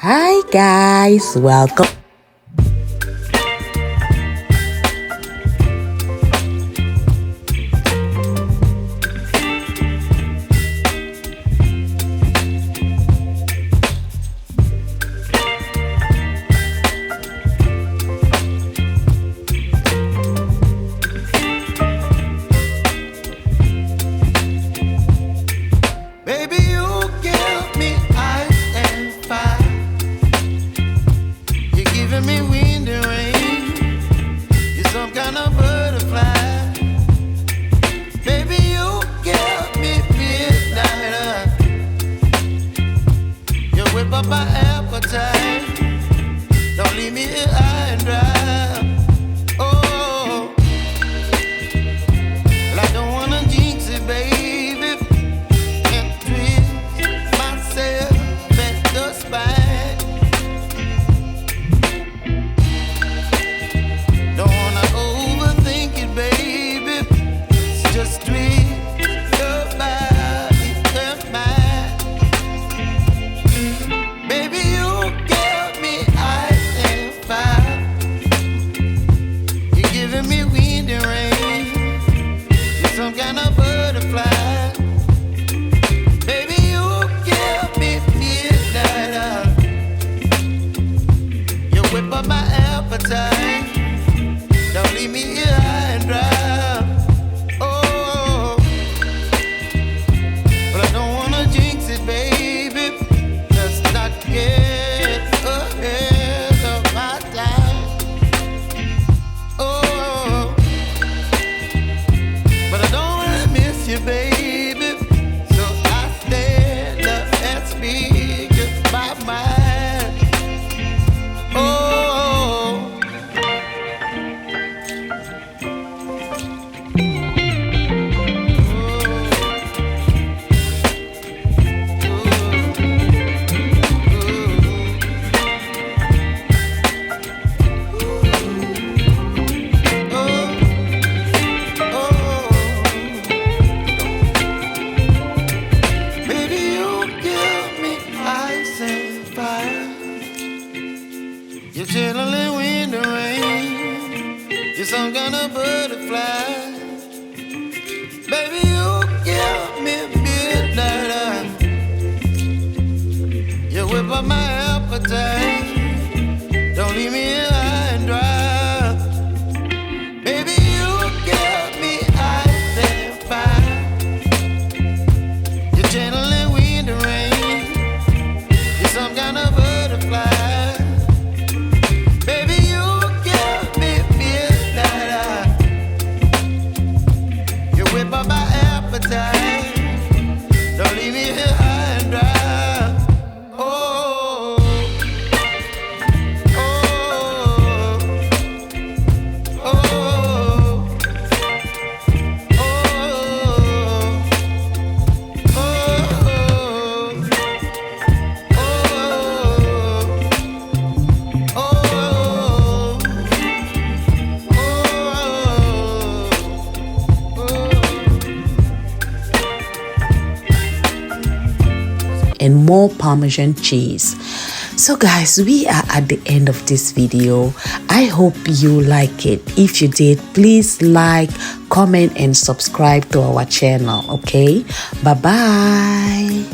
Hi guys, welcome. Me wind and rain, you're some kind of butterfly. Baby, you give me midnight. You whip up my appetite. Don't leave me here high and dry. Oh, well, I don't wanna jinx it, baby, and twist myself at the spine. Don't leave me here high and dry. Oh, but I don't wanna jinx it, baby. Let's not get ahead of my time. Oh, but I don't wanna miss you, baby. So I stand up and speak just my mind. Oh. You're chilling wind and rain. You're some kind of butterfly. Baby, you give me midnight. You whip up my appetite. Don't leave me here high and dry. Baby, you give me ice and fire. You're chilling wind and rain. You're some kind of butterfly. Don't leave me here high and dry. Oh, oh, oh, oh, And more Parmesan cheese. So guys, we are at the end of this video. I hope you like it. If you did, please like, comment and subscribe to our channel. Okay, bye bye.